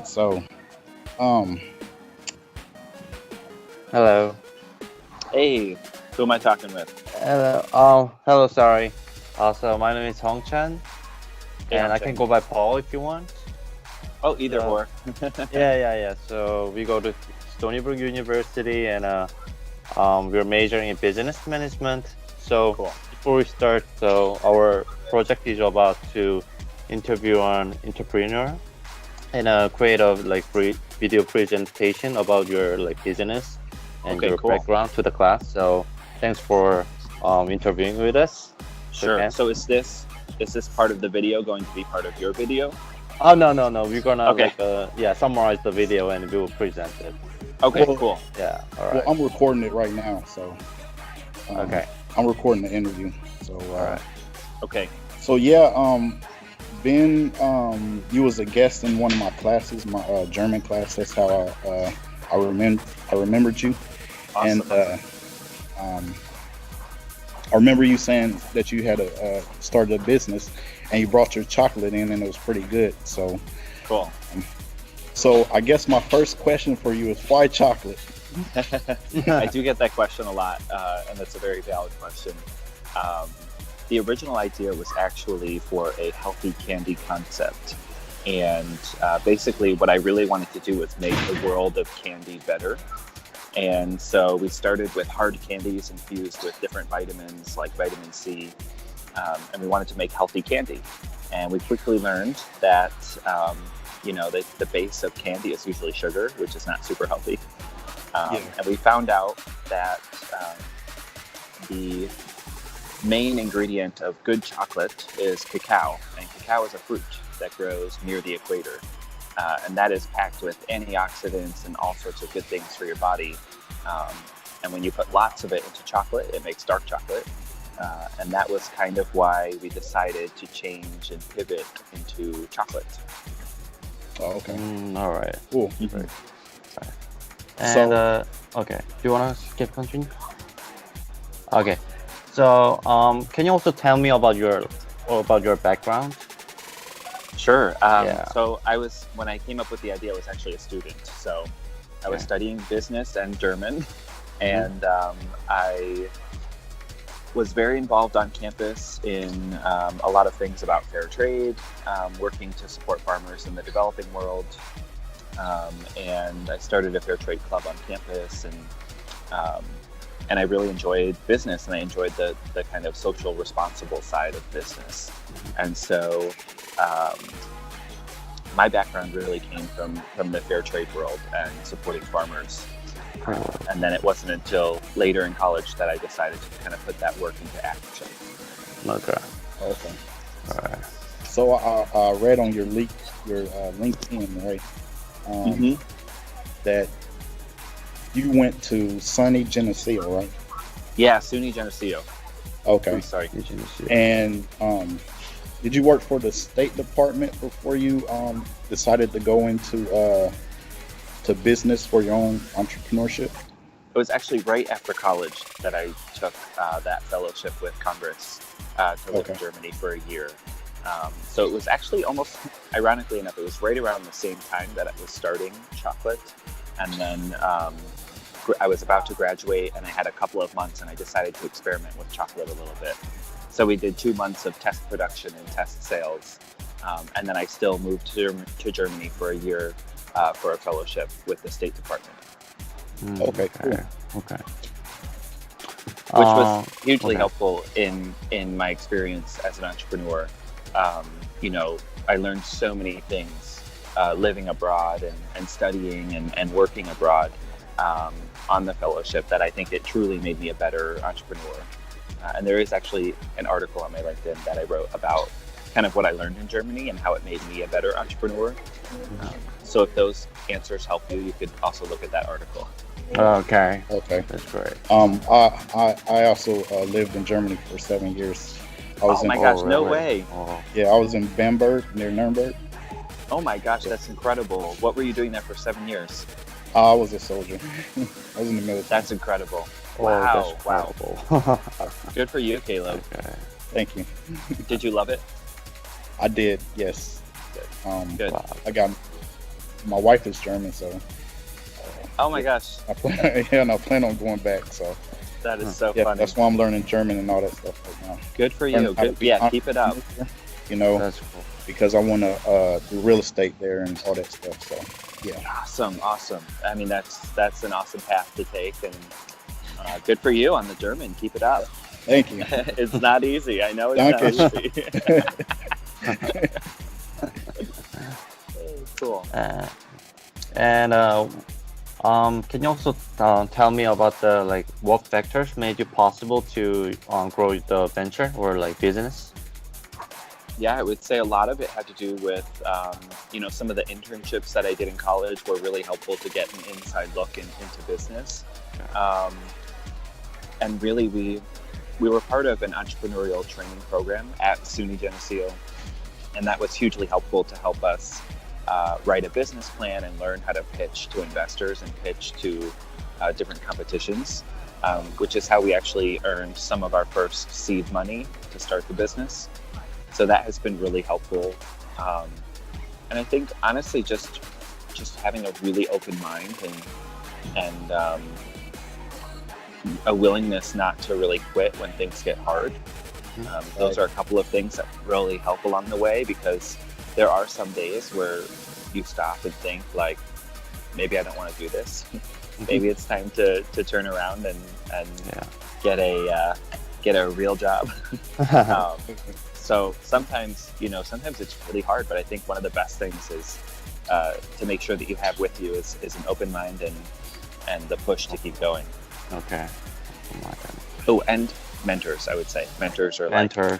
So, um, Hello. Hey, who am I talking with? Hello. Hello. Sorry. So my name is Hong Chan, Hey, and Hong I can Chen. go by Paul if you want. Oh, either So or. yeah. So we go to Stony Brook University, and we're majoring in business management. So Cool. before we start, so our project is about to interview an entrepreneur and create a video presentation about your like business and Okay, your cool. background to the class. So thanks for interviewing with us. Sure. Okay. So is this part of the video going to be part of your video? Oh no. We're gonna Okay. summarize the video and we will present it. Okay, well, cool. Yeah. All well, right. I'm recording it right now, so um, Okay. I'm recording the interview. So, All right. Okay. so yeah, Ben, you was a guest in one of my classes, my German class. That's how I remembered you, and Awesome. um, I remember you saying that you had started a business, and you brought your chocolate in, and it was pretty good. So, Cool. I guess my first question for you is why chocolate? I do get that question a lot, and that's a very valid question. Um, the original idea was actually for a healthy candy concept. And basically, what I really wanted to do was make the world of candy better. And so we started with hard candies infused with different vitamins like vitamin C, and we wanted to make healthy candy. And we quickly learned that, the base of candy is usually sugar, which is not super healthy. Yeah. And we found out that the main ingredient of good chocolate is cacao, and cacao is a fruit that grows near the equator. And that is packed with antioxidants and all sorts of good things for your body. Um, and when you put lots of it into chocolate, it makes dark chocolate. And that was kind of why we decided to change and pivot into chocolate. Oh, okay. All right. Cool. Right. So- And okay. Do you wanna skip continue? Okay. So can you also tell me about your background? Sure. Yeah. So when I came up with the idea, I was actually a student. So I was Okay. studying business and German, and I was very involved on campus in a lot of things about fair trade, working to support farmers in the developing world. And I started a fair trade club on campus, and I really enjoyed business, and I enjoyed the kind of social responsible side of business. And so my background really came from the fair trade world and supporting farmers. And then it wasn't until later in college that I decided to kind of put that work into action. Okay. Okay. All right. So I read on your LinkedIn, right, that you went to Sunny Geneseo, right? Yeah, SUNY Geneseo. Okay. Sorry. And did you work for the State Department before you decided to go into to business for your own entrepreneurship? It was actually right after college that I took that fellowship with Congress to live in Okay. Germany for a year. So it was actually almost, ironically enough, it was right around the same time that I was starting chocolate. And then I was about to graduate, and I had a couple of months, and I decided to experiment with chocolate a little bit. So we did 2 months of test production and test sales. And then I still moved to Germany for a year for a fellowship with the State Department, Okay, cool. Okay. which was hugely okay. helpful in my experience as an entrepreneur. I learned so many things living abroad and studying and working abroad on the fellowship that I think it truly made me a better entrepreneur. And there is actually an article on my LinkedIn that I wrote about kind of what I learned in Germany and how it made me a better entrepreneur. So if those answers help you, you could also look at that article. Okay. Okay. That's great. I also lived in Germany for 7 years. I was Oh my gosh, no way. Oh. I was in Bamberg near Nuremberg. Oh my gosh, that's incredible. What were you doing there for 7 years? I was a soldier. I was in the military. That's incredible. Oh, Wow, that's wow. incredible. Good for you, Caleb. Okay. Thank you. Did you love it? I did, yes. Good. I got my wife is German, so Oh my gosh, I plan, yeah, and I plan on going back. So that is so yeah, funny. that's why I'm learning German and all that stuff right now. Good for Learning you. how to Good. be Yeah, an keep it up. entrepreneur, you know, That's cool. because I want to do real estate there and all that stuff. So yeah, Awesome. I mean, that's an awesome path to take, and good for you on the German. Keep it up. thank you. It's not easy. I know it's Danke. not easy. Cool. And can you also tell me about the like what factors made it possible to grow the venture or like business? Yeah, I would say a lot of it had to do with, some of the internships that I did in college were really helpful to get an inside look into business. And really, we were part of an entrepreneurial training program at SUNY Geneseo, and that was hugely helpful to help us write a business plan and learn how to pitch to investors and pitch to different competitions, which is how we actually earned some of our first seed money to start the business. So that has been really helpful. And I think honestly, just having a really open mind and a willingness not to really quit when things get hard. Those are a couple of things that really help along the way, because there are some days where you stop and think like, maybe I don't want to do this. Maybe it's time to turn around and get a real job. So sometimes it's really hard, but I think one of the best things is to make sure that you have with you is an open mind and the push to keep going. Okay. Oh, and mentors, I would say. Mentors are Mentor.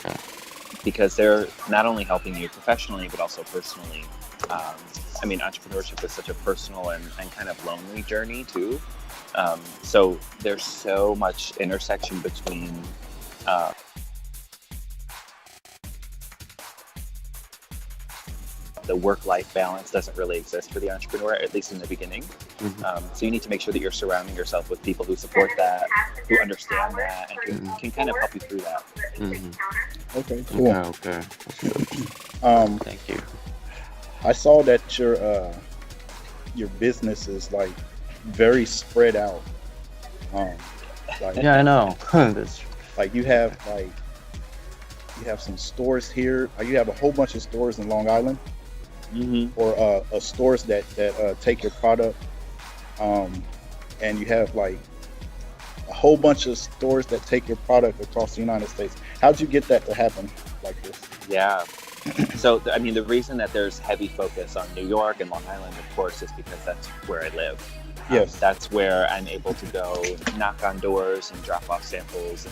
Okay. because they're not only helping you professionally, but also personally. Entrepreneurship is such a personal and kind of lonely journey too. So there's so much intersection between the work-life balance doesn't really exist for the entrepreneur, at least in the beginning. So you need to make sure that you're surrounding yourself with people who support that, who understand that, and can kind of help you through that. Okay, cool. Okay. That's good. Thank you. I saw that your business is like very spread out. Yeah, I know. That's Like you have some stores here. You have a whole bunch of stores in Long Island, or stores that take your product, and you have like a whole bunch of stores that take your product across the United States. How'd you get that to happen like this? Yeah. So, the reason that there's heavy focus on New York and Long Island, of course, is because that's where I live. Yes. That's where I'm able to go knock on doors and drop off samples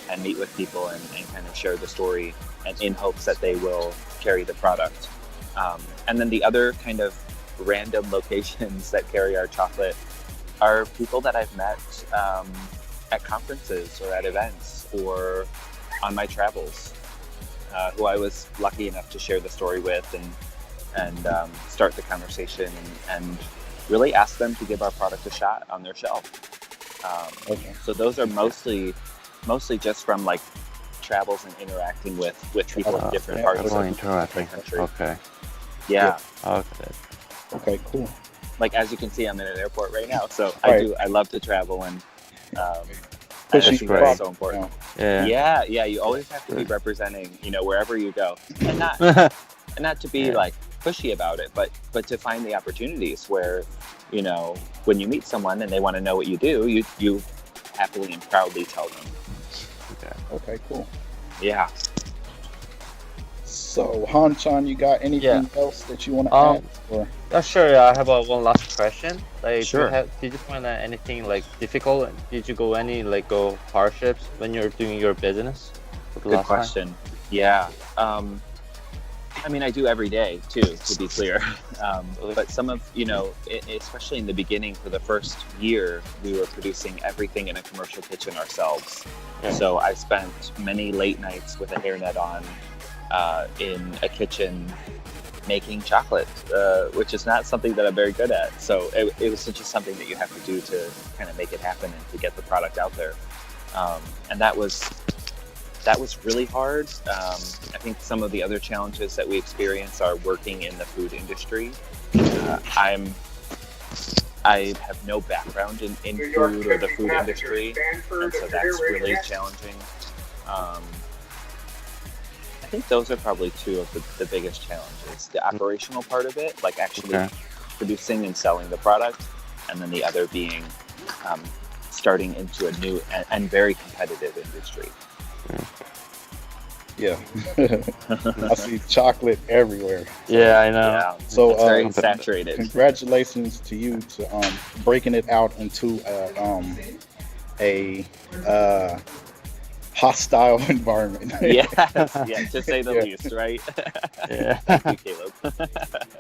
and meet with people and kind of share the story, and in hopes that they will carry the product. And then the other kind of random locations that carry our chocolate are people that I've met at conferences or at events or on my travels, who I was lucky enough to share the story with and start the conversation and really ask them to give our product a shot on their shelf. Okay. So those are mostly just from like travels and interacting with people in different parts of the country. Okay. Yeah. Okay. Okay, cool. Like as you can see, I'm in an airport right now, so Right. I love to travel, and I Pushing think great. that's product so important. now. Yeah. Yeah. You always have to be representing, wherever you go, and not to be like pushy about it, but to find the opportunities where, when you meet someone and they want to know what you do, you happily and proudly tell them. Okay, cool. Yeah. So, Han-chan, you got anything else that you want to add? Or? Yeah, sure. I have one last question. Like, Sure. Did you find anything like difficult? Did you go hardships when you're doing your business? Good question. Yeah. I do every day too, to be clear. But some of, especially in the beginning, for the first year, we were producing everything in a commercial kitchen ourselves. Yeah. So I spent many late nights with a hairnet on in a kitchen making chocolate, which is not something that I'm very good at. So it was just something that you have to do to kind of make it happen and to get the product out there. And that was really hard. I think some of the other challenges that we experience are working in the food industry. I have no background in food or the food industry, and so that's really challenging. I think those are probably two of the biggest challenges. The operational part of it, like actually producing and selling the product, and then the other being starting into a new and very competitive industry. Yeah. I see chocolate everywhere. Yeah, I know. Yeah, So, it's very saturated. Congratulations to you to breaking it out into a hostile environment. Yes, yeah, to say the least, right? Yeah. Thank you, Caleb.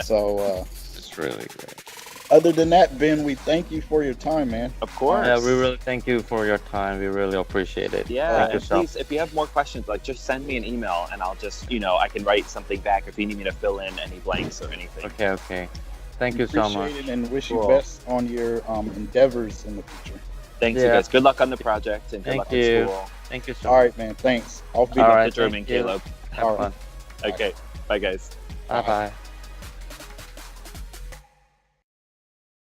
So, It's really great. other than that, Ben, we thank you for your time, man. Of course. Yeah, we really thank you for your time. We really appreciate it. Yeah, Thank you and so please, if you have more questions, like just send me an email, and I'll just, I can write something back if you need me to fill in any blanks or anything. Okay. Thank you so much. Appreciate it and wish you Cool. best on your endeavors in the future. Thanks, you Yeah. guys. Good luck on the project, and good Thank luck you. in school. Thank you so All much. right, man. Thanks. I'll be All back. right, The German, thank you. Caleb. Have All fun. right. Okay, bye, guys. Bye bye.